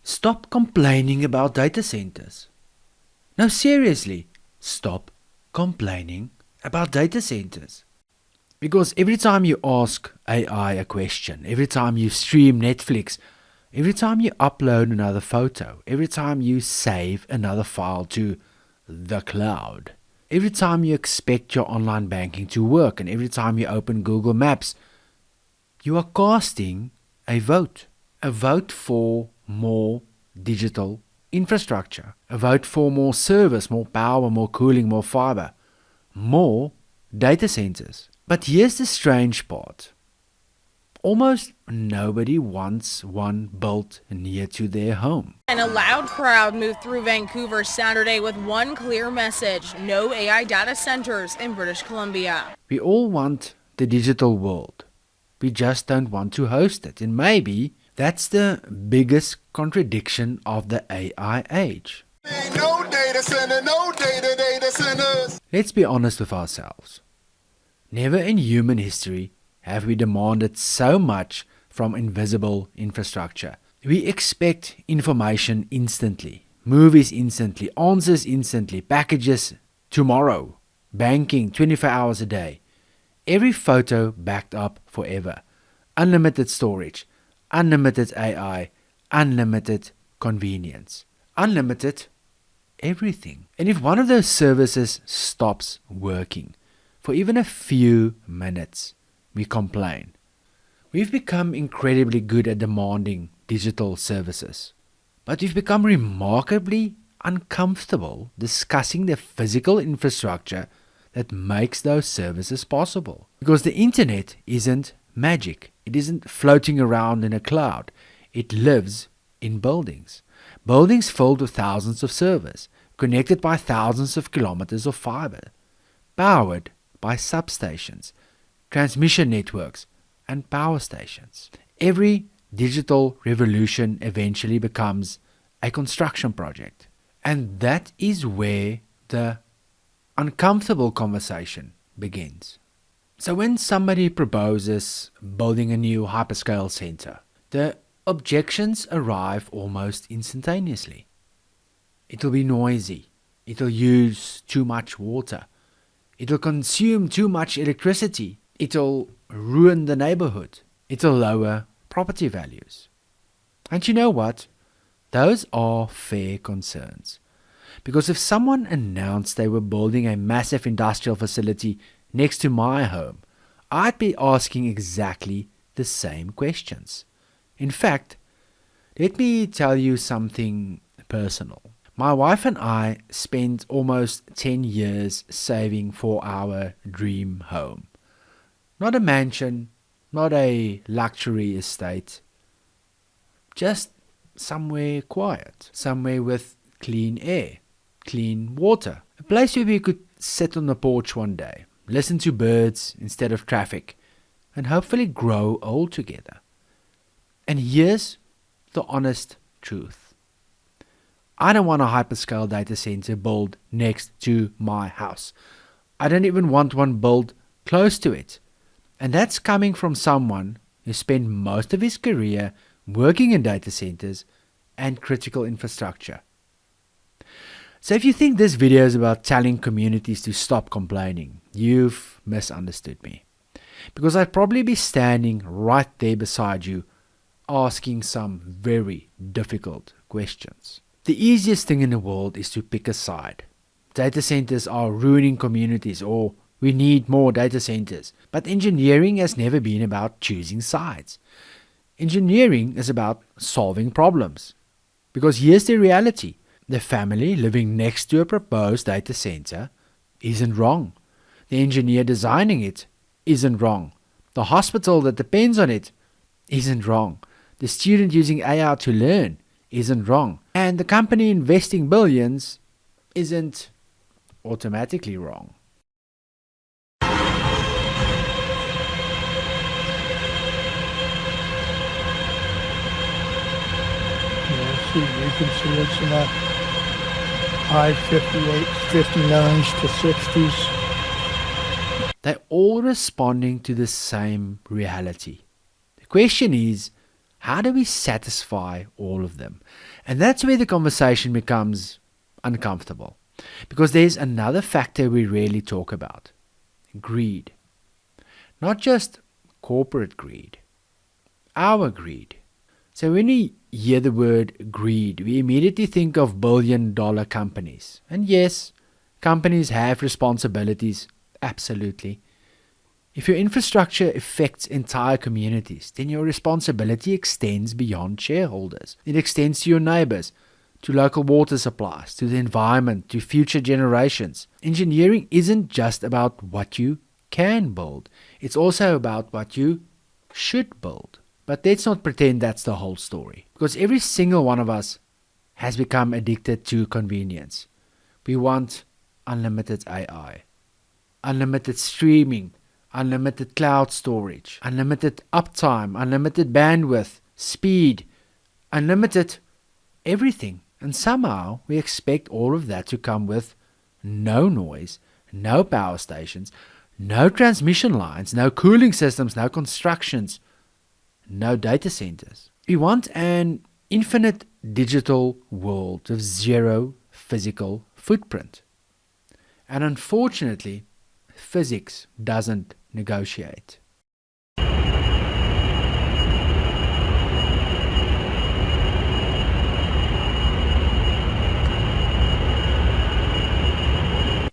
Stop complaining about data centers. No, seriously, stop complaining about data centers. Because every time you ask AI a question, every time you stream Netflix, every time you upload another photo, every time you save another file to the cloud, every time you expect your online banking to work, and every time you open Google Maps, you are casting a vote for more digital infrastructure, a vote for more service, more power, more cooling, more fiber, more data centers. But here's the strange part. Almost nobody wants one built near to their home. And a loud crowd moved through Vancouver Saturday with one clear message: no AI data centers in British Columbia. We all want the digital world. We just don't want to host it. And maybe that's the biggest contradiction of the AI age. No data center, no data centers. Let's be honest with ourselves. Never in human history have we demanded so much from invisible infrastructure. We expect information instantly, movies instantly, answers instantly, packages tomorrow, banking 24 hours a day, every photo backed up forever, unlimited storage, unlimited AI, unlimited convenience, unlimited everything. And if one of those services stops working for even a few minutes, we complain. We've become incredibly good at demanding digital services, but we've become remarkably uncomfortable discussing the physical infrastructure that makes those services possible. Because the internet isn't magic. It isn't floating around in a cloud. It lives in buildings. Buildings filled with thousands of servers, connected by thousands of kilometers of fiber, powered by substations, transmission networks, and power stations. Every digital revolution eventually becomes a construction project. And that is where the uncomfortable conversation begins. So when somebody proposes building a new hyperscale center, the objections arrive almost instantaneously. It'll be noisy. It'll use too much water. It'll consume too much electricity. It'll ruin the neighborhood. It'll lower property values. And you know what? Those are fair concerns. Because if someone announced they were building a massive industrial facility next to my home, I'd be asking exactly the same questions. In fact, let me tell you something personal. My wife and I spent almost 10 years saving for our dream home. Not a mansion, not a luxury estate, just somewhere quiet, somewhere with clean air, clean water, a place where we could sit on the porch one day, listen to birds instead of traffic, and hopefully grow old together. And here's the honest truth. I don't want a hyperscale data center built next to my house. I don't even want one built close to it. And that's coming from someone who spent most of his career working in data centers and critical infrastructure. So if you think this video is about telling communities to stop complaining, you've misunderstood me. Because I'd probably be standing right there beside you asking some very difficult questions. The easiest thing in the world is to pick a side. Data centers are ruining communities, or we need more data centers. But engineering has never been about choosing sides. Engineering is about solving problems. Because here's the reality. The family living next to a proposed data center isn't wrong. The engineer designing it isn't wrong. The hospital that depends on it isn't wrong. The student using AI to learn isn't wrong. And the company investing billions isn't automatically wrong. You can see it's in the high 58s, 59s to 60s. They're all responding to the same reality. The question is, How do we satisfy all of them? And that's where the conversation becomes uncomfortable. Because there's another factor we rarely talk about. Greed. Not just corporate greed. Our greed. So when we hear the word greed, we immediately think of billion-dollar companies. And yes, companies have responsibilities, absolutely. If your infrastructure affects entire communities, then your responsibility extends beyond shareholders. It extends to your neighbors, to local water supplies, to the environment, to future generations. Engineering isn't just about what you can build. It's also about what you should build. But let's not pretend that's the whole story. Because every single one of us has become addicted to convenience. We want unlimited AI, unlimited streaming, unlimited cloud storage, unlimited uptime, unlimited bandwidth, speed, unlimited everything. And somehow we expect all of that to come with no noise, no power stations, no transmission lines, no cooling systems, no constructions, no data centers. We want an infinite digital world with zero physical footprint. And unfortunately, physics doesn't negotiate.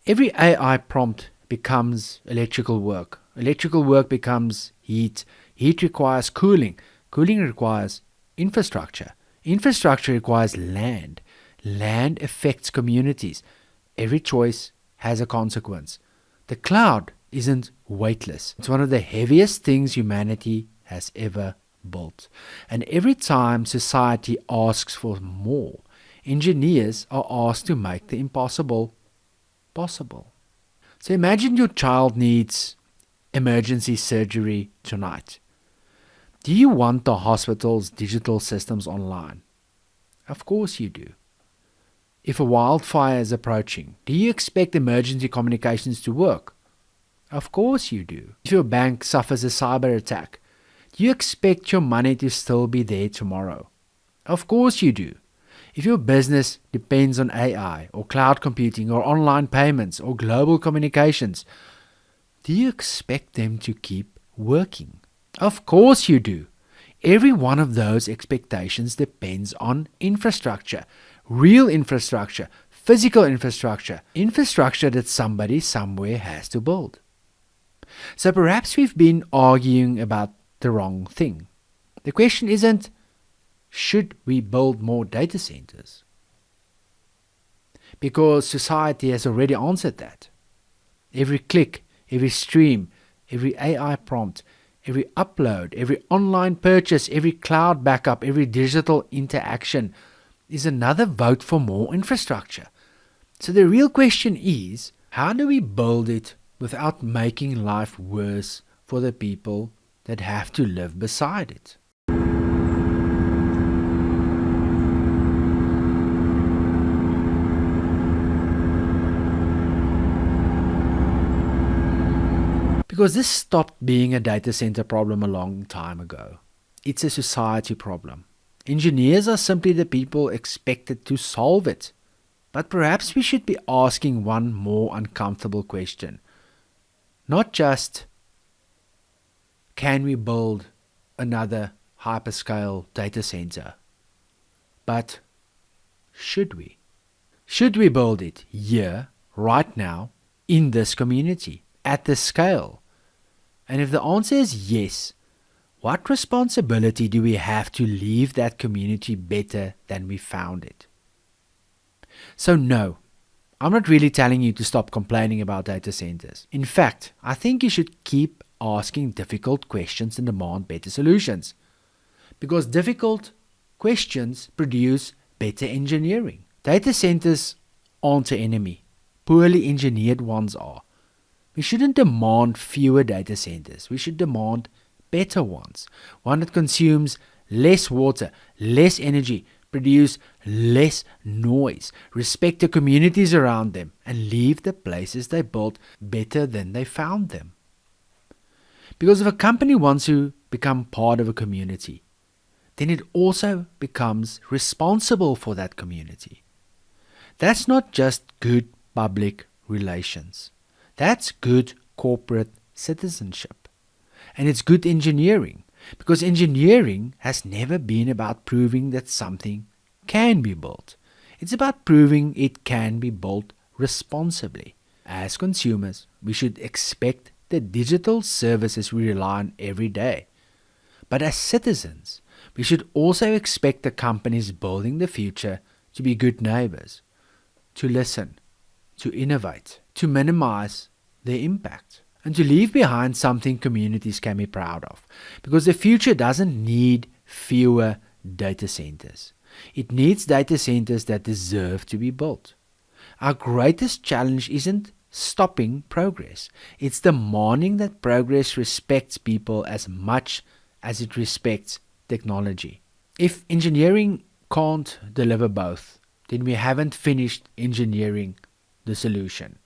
Every AI prompt becomes electrical work. Electrical work becomes heat. Heat requires cooling. Cooling requires infrastructure. Infrastructure requires land. Land affects communities. Every choice has a consequence. The cloud isn't weightless. It's one of the heaviest things humanity has ever built. And every time society asks for more, engineers are asked to make the impossible possible. So imagine your child needs emergency surgery tonight. Do you want the hospital's digital systems online? Of course you do. If a wildfire is approaching, do you expect emergency communications to work? Of course you do. If your bank suffers a cyber attack, do you expect your money to still be there tomorrow? Of course you do. If your business depends on AI or cloud computing or online payments or global communications, do you expect them to keep working? Of course you do. Every one of those expectations depends on infrastructure, real infrastructure, physical infrastructure, infrastructure that somebody somewhere has to build. So perhaps we've been arguing about the wrong thing. The question isn't, should we build more data centers? Because society has already answered that. Every click, every stream, every AI prompt, every upload, every online purchase, every cloud backup, every digital interaction is another vote for more infrastructure. So the real question is, how do we build it without making life worse for the people that have to live beside it? Because this stopped being a data center problem a long time ago. It's a society problem. Engineers are simply the people expected to solve it. But perhaps we should be asking one more uncomfortable question. Not just, can we build another hyperscale data center? But should we? Should we build it here, right now, in this community, at this scale? And if the answer is yes, what responsibility do we have to leave that community better than we found it? So no, I'm not really telling you to stop complaining about data centers. In fact, I think you should keep asking difficult questions and demand better solutions. Because difficult questions produce better engineering. Data centers aren't an enemy. Poorly engineered ones are. We shouldn't demand fewer data centers. We should demand better ones. One that consumes less water, less energy, produce less noise, respect the communities around them, and leave the places they built better than they found them. Because if a company wants to become part of a community, then it also becomes responsible for that community. That's not just good public relations. That's good corporate citizenship. And it's good engineering, because engineering has never been about proving that something can be built. It's about proving it can be built responsibly. As consumers, we should expect the digital services we rely on every day. But as citizens, we should also expect the companies building the future to be good neighbors, to listen, to innovate, to minimize their impact, and to leave behind something communities can be proud of. Because the future doesn't need fewer data centers. It needs data centers that deserve to be built. Our greatest challenge isn't stopping progress. It's demanding that progress respects people as much as it respects technology. If engineering can't deliver both, then we haven't finished engineering the solution.